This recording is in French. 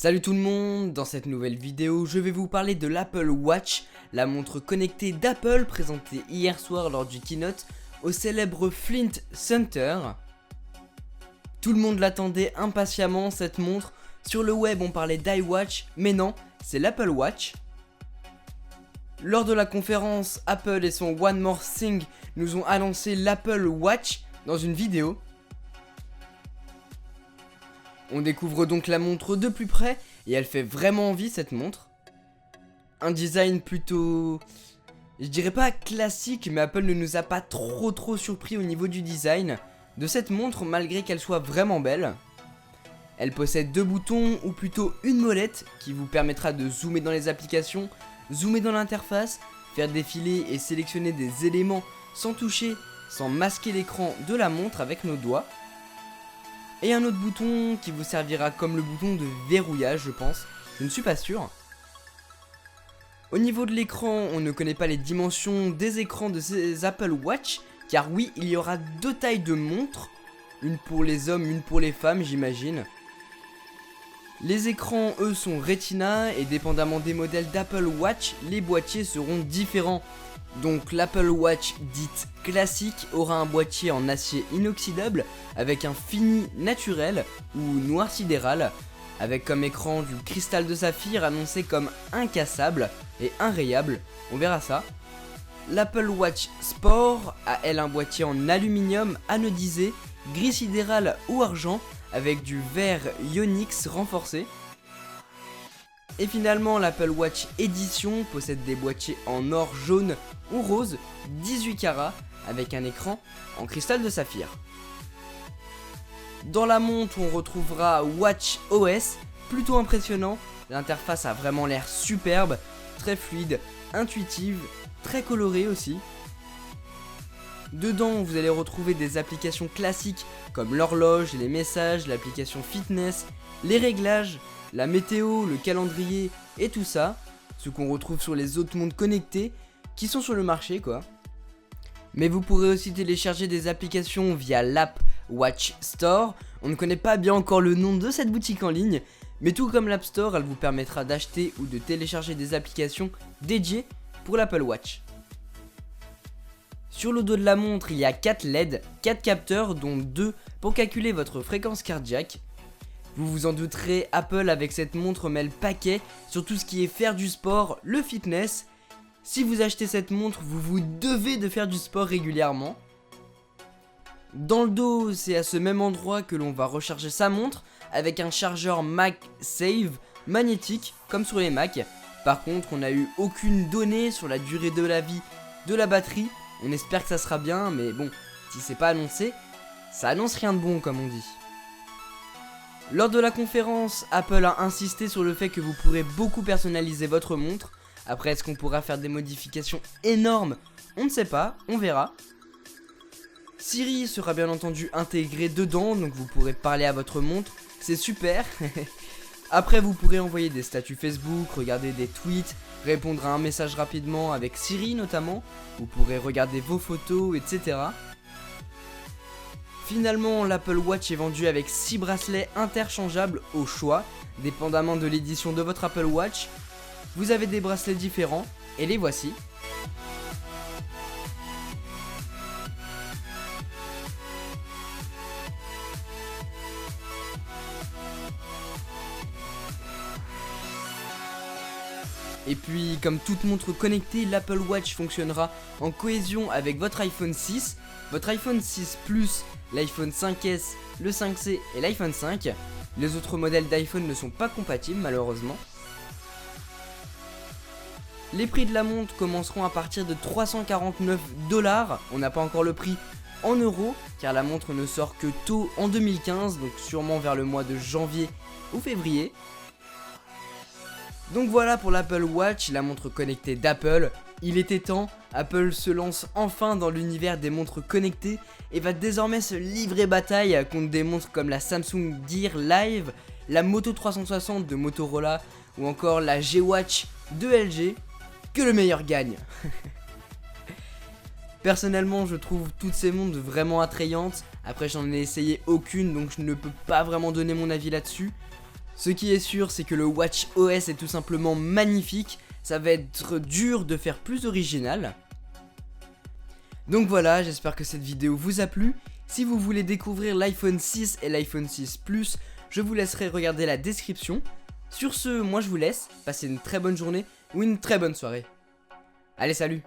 Salut tout le monde, dans cette nouvelle vidéo, je vais vous parler de l'Apple Watch, la montre connectée d'Apple présentée hier soir lors du keynote au célèbre Flint Center. Tout le monde l'attendait impatiemment cette montre, sur le web on parlait d'iWatch, mais non, c'est l'Apple Watch. Lors de la conférence, Apple et son One More Thing nous ont annoncé l'Apple Watch dans une vidéo. On découvre donc la montre de plus près et elle fait vraiment envie cette montre. Un design plutôt, je dirais pas classique, mais Apple ne nous a pas trop surpris au niveau du design de cette montre malgré qu'elle soit vraiment belle. Elle possède deux boutons ou plutôt une molette qui vous permettra de zoomer dans les applications, zoomer dans l'interface, faire défiler et sélectionner des éléments sans toucher, sans masquer l'écran de la montre avec nos doigts. Et un autre bouton qui vous servira comme le bouton de verrouillage, je pense, je ne suis pas sûr. Au niveau de l'écran, on ne connaît pas les dimensions des écrans de ces Apple Watch, car oui, il y aura deux tailles de montres, une pour les hommes, une pour les femmes, j'imagine. Les écrans, eux, sont Retina, et dépendamment des modèles d'Apple Watch, les boîtiers seront différents. Donc l'Apple Watch dite classique aura un boîtier en acier inoxydable avec un fini naturel ou noir sidéral, avec comme écran du cristal de saphir annoncé comme incassable et inrayable, on verra ça. L'Apple Watch Sport a elle un boîtier en aluminium anodisé, gris sidéral ou argent avec du verre Ionix renforcé. Et finalement, l'Apple Watch Edition possède des boîtiers en or jaune ou rose, 18 carats, avec un écran en cristal de saphir. Dans la montre, on retrouvera Watch OS, plutôt impressionnant, l'interface a vraiment l'air superbe, très fluide, intuitive, très colorée aussi. Dedans, vous allez retrouver des applications classiques comme l'horloge, les messages, l'application fitness, les réglages, la météo, le calendrier et tout ça, ce qu'on retrouve sur les autres montres connectées qui sont sur le marché quoi. Mais vous pourrez aussi télécharger des applications via l'app Watch Store. On ne connaît pas bien encore le nom de cette boutique en ligne, mais tout comme l'App Store, elle vous permettra d'acheter ou de télécharger des applications dédiées pour l'Apple Watch. Sur le dos de la montre, il y a 4 LED, 4 capteurs dont 2 pour calculer votre fréquence cardiaque. Vous vous en douterez, Apple avec cette montre met le paquet sur tout ce qui est faire du sport, le fitness. Si vous achetez cette montre, vous vous devez de faire du sport régulièrement. Dans le dos, c'est à ce même endroit que l'on va recharger sa montre avec un chargeur MagSafe magnétique comme sur les Mac. Par contre, on n'a eu aucune donnée sur la durée de la vie de la batterie. On espère que ça sera bien, mais bon, si c'est pas annoncé, ça annonce rien de bon comme on dit. Lors de la conférence, Apple a insisté sur le fait que vous pourrez beaucoup personnaliser votre montre. Après, est-ce qu'on pourra faire des modifications énormes? On ne sait pas, on verra. Siri sera bien entendu intégré dedans, donc vous pourrez parler à votre montre, c'est super. Après, vous pourrez envoyer des statuts Facebook, regarder des tweets, répondre à un message rapidement avec Siri notamment. Vous pourrez regarder vos photos, etc. Finalement, l'Apple Watch est vendu avec 6 bracelets interchangeables au choix, dépendamment de l'édition de votre Apple Watch. Vous avez des bracelets différents, et les voici. Et puis, comme toute montre connectée, l'Apple Watch fonctionnera en cohésion avec votre iPhone 6, votre iPhone 6 Plus, l'iPhone 5S, le 5C et l'iPhone 5. Les autres modèles d'iPhone ne sont pas compatibles malheureusement. Les prix de la montre commenceront à partir de 349 $. On n'a pas encore le prix en euros, car la montre ne sort que tôt en 2015, donc sûrement vers le mois de janvier ou février. Donc voilà pour l'Apple Watch, la montre connectée d'Apple. Il était temps, Apple se lance enfin dans l'univers des montres connectées et va désormais se livrer bataille contre des montres comme la Samsung Gear Live, la Moto 360 de Motorola ou encore la G-Watch de LG. Que le meilleur gagne. Personnellement, je trouve toutes ces montres vraiment attrayantes. Après, j'en ai essayé aucune, donc je ne peux pas vraiment donner mon avis là-dessus. Ce qui est sûr, c'est que le WatchOS est tout simplement magnifique, ça va être dur de faire plus original. Donc voilà, j'espère que cette vidéo vous a plu. Si vous voulez découvrir l'iPhone 6 et l'iPhone 6 Plus, je vous laisserai regarder la description. Sur ce, moi je vous laisse, passez une très bonne journée ou une très bonne soirée. Allez, salut!